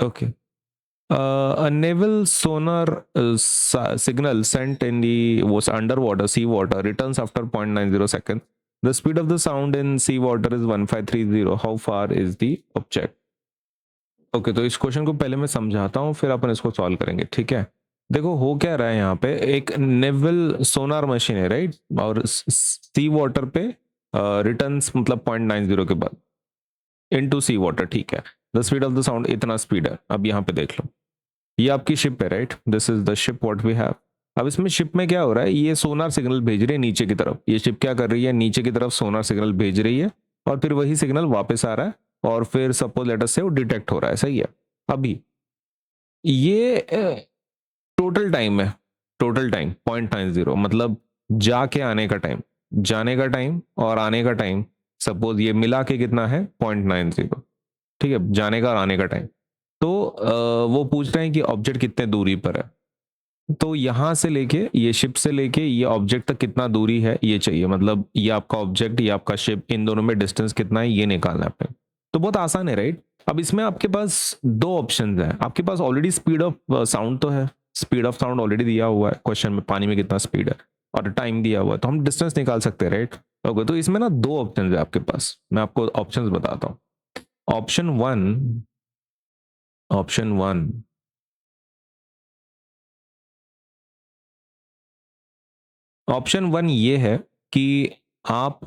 Okay. A naval sonar signal sent in the was underwater seawater returns after 0.90 seconds. The speed of the sound in seawater is 1530. How far is the object? Okay तो इस question को पहले मैं समझाता हूँ फिर अपन इसको solve करेंगे, ठीक है। देखो हो क्या रहा है यहाँ पे, एक नेवल सोनार मशीन है राइट, और सी वाटर पे रिटर्न्स मतलब 0.90 के बाद इनटू सी वाटर, ठीक है। The speed of the sound इतना स्पीड है। अब यहाँ पे देख लो, ये आपकी शिप है right, this is the ship what we have. अब इसमें शिप में क्या हो रहा है, ये सोनार सिग्नल भेज रही है नीचे की तरफ। ये शिप क्या कर रही है, नीचे की तरफ सोनार सिग्नल भेज रही है और फिर वही सिग्नल वापस आ रहा है और फिर सपोज लेटर से वो डिटेक्ट हो रहा है, सही है। अभी ये टोटल टाइम है, टोटल टाइम 0.90 मतलब जाके आने का टाइम, जाने का टाइम और आने का टाइम सपोज ये मिला के कितना है 0.90, ठीक है, जाने का और आने का टाइम। तो वो पूछ रहे हैं कि ऑब्जेक्ट कितने दूरी पर है। तो यहां से लेके ये शिप से लेके ये ऑब्जेक्ट तक कितना दूरी है ये चाहिए, मतलब ये आपका ऑब्जेक्ट ये आपका शिप, इन दोनों में डिस्टेंस कितना है ये निकालना है अपने। तो बहुत आसान है राइट। अब इसमें आपके पास दो ऑप्शन है, आपके पास ऑलरेडी स्पीड ऑफ साउंड तो है, स्पीड ऑफ साउंड ऑलरेडी दिया हुआ है क्वेश्चन में, पानी में कितना स्पीड है और टाइम दिया हुआ है, तो हम डिस्टेंस निकाल सकते हैं राइट। ओके तो इसमें ना दो ऑप्शन है आपके पास, मैं आपको ऑप्शन बताता हूँ। Option one, option one, option one ये है कि आप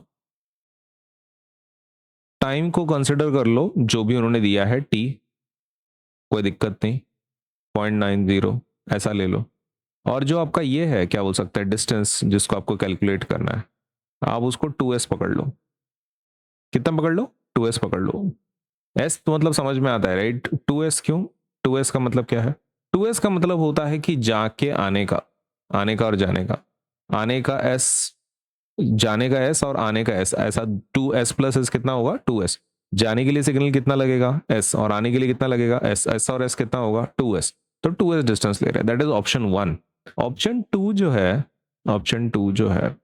टाइम को कंसिडर कर लो जो भी उन्होंने दिया है टी, कोई दिक्कत नहीं, 0.90 ऐसा ले लो। और जो आपका ये है क्या बोल सकते हैं डिस्टेंस जिसको आपको कैलकुलेट करना है, आप उसको 2s पकड़ लो। कितना पकड़ लो, 2s पकड़ लो। एस तो मतलब समझ में आता है राइट, 2s क्यों, 2s का मतलब क्या है, 2s का मतलब होता है कि जाके आने का, आने का और जाने का, आने का एस, जाने का एस और आने का एस, ऐसा 2s प्लस एस कितना होगा 2s। जाने के लिए सिग्नल कितना लगेगा एस और आने के लिए कितना लगेगा एस, एस और एस कितना होगा 2s। तो 2s डिस्टेंस ले रहे हैं, that is option one. Option two जो है, ऑप्शन टू जो है,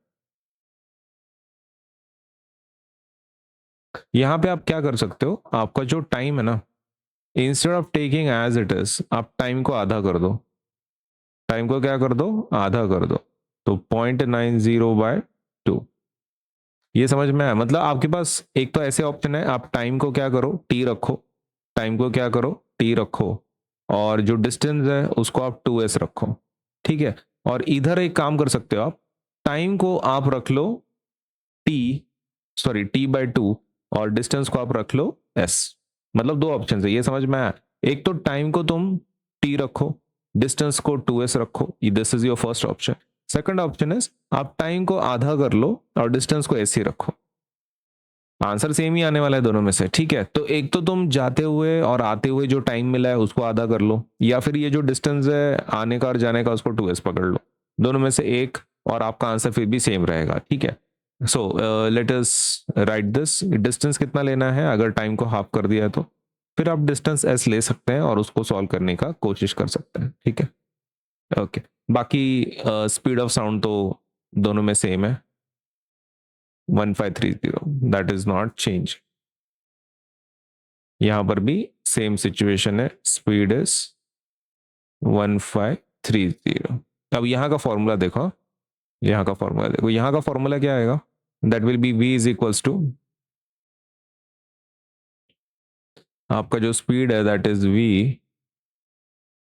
यहां पे आप क्या कर सकते हो, आपका जो टाइम है ना, instead of taking as it is आप टाइम को आधा कर दो, टाइम को क्या कर दो आधा कर दो, तो 0.90/2। ये समझ में आया, मतलब आपके पास एक तो ऐसे ऑप्शन है, आप टाइम को क्या करो टी रखो, टाइम को क्या करो टी रखो, और जो डिस्टेंस है उसको आप 2s रखो, ठीक है। और इधर एक काम कर सकते हो आप, टाइम को आप रख लो टी, सॉरी t/2, और डिस्टेंस को आप रख लो s। मतलब दो ऑप्शन है, ये समझ में आया। एक तो टाइम को तुम t रखो, डिस्टेंस को 2s रखो, this is your first option. Second option is आप टाइम को आधा कर लो और डिस्टेंस को s ही रखो। आंसर सेम ही आने वाला है दोनों में से, ठीक है। तो एक तो तुम जाते हुए और आते हुए जो टाइम मिला है उसको आधा कर लो, या फिर ये जो डिस्टेंस है आने का और जाने का उसको 2s पकड़ लो, दोनों में से एक, और आपका आंसर फिर भी सेम रहेगा, ठीक है। So let us right this, distance कितना लेना है अगर टाइम को हाफ कर दिया है तो, फिर आप डिस्टेंस s ले सकते हैं और उसको सॉल्व करने का कोशिश कर सकते हैं, ठीक है। ओके बाकी स्पीड ऑफ साउंड तो दोनों में सेम है 1530, दैट इज नॉट चेंज। यहां पर भी सेम सिचुएशन है, स्पीड इज 1530। अब यहां का फॉर्मूला देखो, यहां का फॉर्मूला देखो, यहां का फॉर्मूला क्या आएगा, that will be v is equals to, आपका जो स्पीड है that is v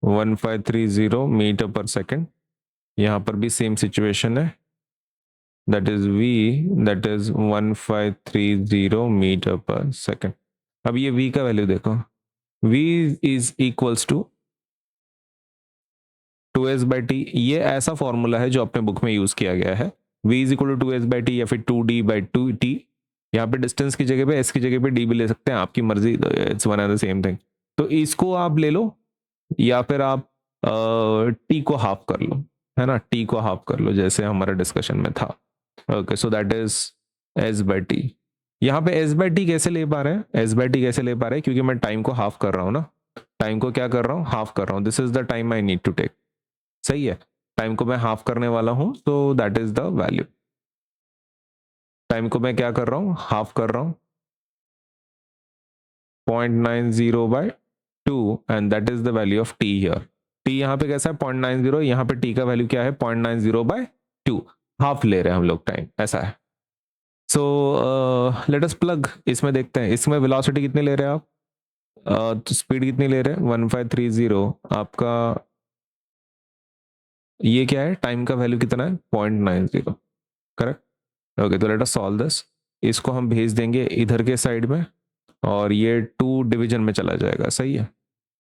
1530 metre per second. यहां पर भी सेम सिचुएशन है, that is v, that is 1530 metre per second. अब ये v का वैल्यू देखो, v is equals to 2s/t, ये ऐसा फॉर्मूला है जो अपने बुक में यूज किया गया है, v is equal to 2s/t या फिर 2d/2t। यहाँ पे डिस्टेंस की जगह पे s की जगह पे d भी ले सकते हैं, आपकी मर्जी, it's one and the same thing. तो इसको आप ले लो या फिर आप t को हाफ कर लो, है ना, t को हाफ कर लो जैसे हमारा डिस्कशन में था। Okay so that is s/t। यहाँ पे s/t कैसे ले पा रहे हैं, s/t कैसे ले पा रहे हैं, क्योंकि मैं टाइम को हाफ कर रहा हूँ ना, टाइम को क्या कर रहा हूँ हाफ कर रहा हूँ, this is the time I need to take, सही है। टाइम को मैं हाफ करने वाला हूं तो that is the value, time को मैं क्या कर रहा हूं हाफ कर रहा हूं 0.90/2, 2 and that is the value of t here. t यहाँ पे कैसा है 0.90, यहाँ पे t का वैल्यू क्या है 0.90/2, हाफ ले रहे हैं हम लोग टाइम, ऐसा है. सो लेट अस प्लग, इसमें देखते हैं इसमें वेलोसिटी कितनी ले रहे हैं आप, तो स्पीड कितनी ले रहे हैं 1530, आपका ये क्या है टाइम का वैल्यू कितना है 0.90, करेक्ट. ओके, तो लेट अस सॉल्व दिस. इसको हम भेज देंगे इधर के साइड में और ये 2 डिवीजन में चला जाएगा, सही है.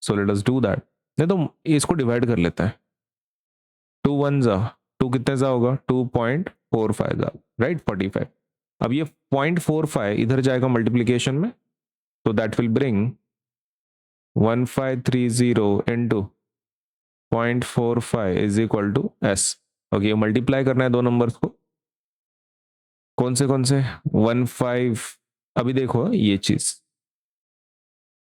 So let us do that. नहीं तो इसको डिवाइड कर लेते हैं. 2 1 जा 2 कितने जा होगा 2.45 जा, राइट 45. अब ये 0.45 इधर जाएगा मल्टीप्लीकेशन में, तो that will bring 1530 into 0.45 is equal to S. Okay, multiply करना है दो नंबर्स को. कौन से 15. अभी देखो ये चीज,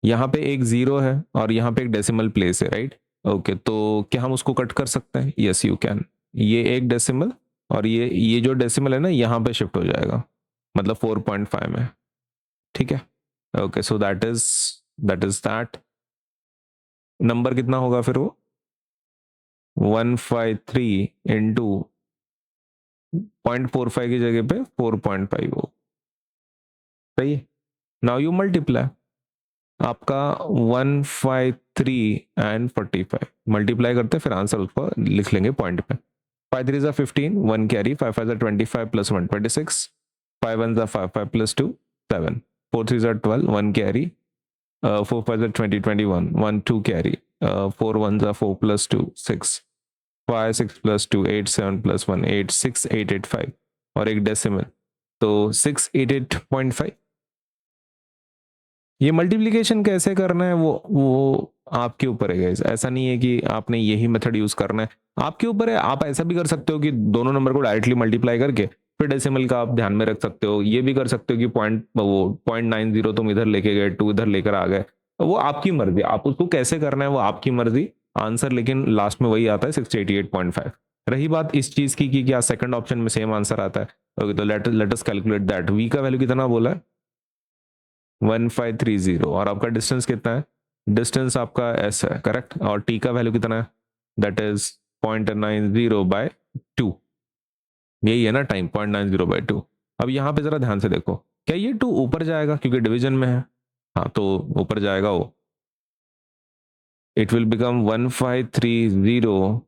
यहाँ पे एक 0 है और यहाँ पे एक डेसिमल प्लेस है, राइट. ओके, तो क्या हम उसको कट कर सकते हैं? Yes you can. ये एक डेसिमल और ये जो डेसिमल है ना यहाँ पे शिफ्ट हो जाएगा, मतलब 4.5 में, ठीक है. Okay, so that is that. Number कितना होगा फिर वो 153 इंटू 0.45 की जगह पे 4.5 हो, सही है. नाउ यू मल्टीप्लाई, आपका 153 एंड 45 मल्टीप्लाई करते हैं, फिर आंसर उसको लिख लेंगे पॉइंट पे. 5 3 15, 1 carry, 5 5 25 plus 1 26, 5 1 5 5 plus 2 7, 4 3 12, 1 carry, 4 5 20 21, 1 2 carry, 4 1 4 plus 2 6, 5 6 plus 2 8 7 plus 1 8 6 8 8 5 और एक डेसिमल, तो 688.5. ये मल्टीप्लिकेशन कैसे करना है वो आपके ऊपर है गाइस. ऐसा नहीं है कि आपने यही मेथड यूज करना है, आपके ऊपर है. आप ऐसा भी कर सकते हो कि दोनों नंबर को डायरेक्टली मल्टीप्लाई करके फिर डेसिमल का आप ध्यान में रख सकते हो. ये भी कर सकते हो कि 0.90 तुम इधर लेके गए, 2 इधर लेकर आ गए, वो आपकी मर्जी. आप उसको कैसे करना है वो आपकी मर्जी. आंसर लेकिन लास्ट में वही आता है 688.5. रही बात इस चीज की कि क्या सेकंड ऑप्शन में सेम आंसर आता है. ओके, तो let us calculate that. v का वैल्यू कितना बोला है 1530 और आपका डिस्टेंस कितना है, डिस्टेंस आपका s है, करेक्ट. और t का वैल्यू कितना है, दैट इज 0.90/2. यही है ना टाइम 0.90/2. अब यहाँ पे जरा ध्यान से देखो, क्या ये 2 ऊपर जाएगा क्योंकि डिवीजन में है. हाँ, तो ऊपर जाएगा वो. इट विल बिकम 1530,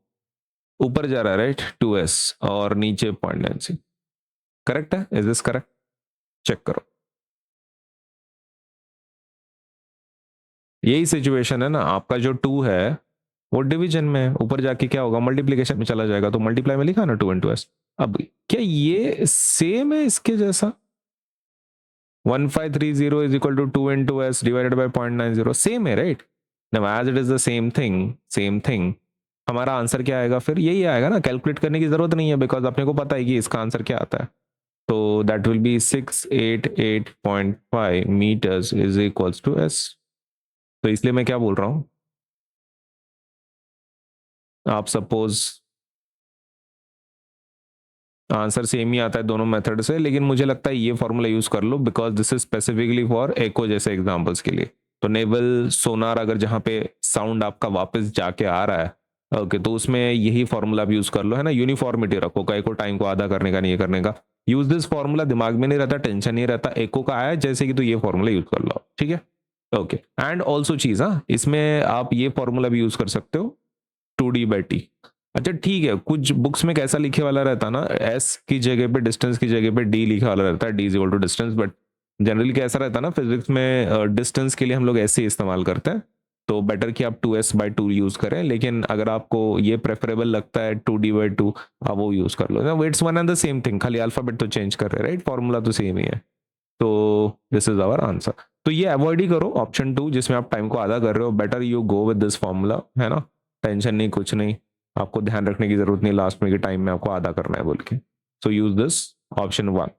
ऊपर जा रहा है राइट 2s और नीचे 0.96. करेक्ट है? Is this correct? चेक करो. यही सिचुएशन है ना, आपका जो 2 है वो डिवीजन में, ऊपर जाके क्या होगा मल्टीप्लिकेशन में चला जाएगा, तो मल्टीप्लाई में लिखा ना 2 into s. अब क्या ये सेम है इसके जैसा 1530 is equal to 2 into s divided by 0.90, same है right. Now as it is the same thing, हमारा आंसर क्या आएगा फिर? यही आएगा ना, कैलकुलेट करने की जरूरत नहीं है बिकॉज अपने को पता है कि इसका आंसर क्या आता है. तो that will be 688.5 metres is equals to s. तो इसलिए मैं क्या बोल रहा हूं, आप सपोज आंसर सेम ही आता है दोनों मेथड से, लेकिन मुझे लगता है ये फॉर्मूला यूज कर लो because this is specifically for echo जैसे एग्जांपल्स के लिए. तो नेवल सोनार अगर जहां पे साउंड आपका वापस जाके आ रहा है, ओके, तो उसमें यही फॉर्मूला आप यूज कर लो, है ना. यूनिफॉर्मिटी रखो, का एको टाइम को आधा करने का नहीं ये करने का. यूज दिस फॉर्मूला, दिमाग में नहीं रहता, टेंशन नहीं रहता, एको का आया जैसे कि, तो ये फॉर्मूला यूज कर लो, ठीक है. ओके, एंड ऑल्सो चीज, हाँ, इसमें आप ये फॉर्मूला भी यूज कर सकते हो 2d/t. अच्छा ठीक है, कुछ बुक्स में कैसा लिखे वाला रहता है ना, s की जगह पे डिस्टेंस की जगह पे d लिखा वाला रहता है, d is equal to distance. But generally कैसा रहता है ना, फिजिक्स में डिस्टेंस के लिए हम लोग ऐसे इस्तेमाल करते हैं, तो बेटर कि आप 2s/2 यूज करें. लेकिन अगर आपको ये प्रेफरेबल लगता है 2d/2, आप वो यूज कर लो. It's one and the same thing, खाली अल्फाबेट तो चेंज कर रहे हैं राइट, फॉर्मूला तो सेम ही है. तो दिस इज आवर आंसर. तो ये अवॉइड ही करो ऑप्शन 2 जिसमें आप टाइम को आधा कर रहे हो. Better you go with this formula, है ना. टेंशन नहीं, कुछ नहीं, आपको ध्यान रखने की जरूरत नहीं लास्ट में कि टाइम में आपको आधा करना है बोल के. सो यूज दिस ऑप्शन 1.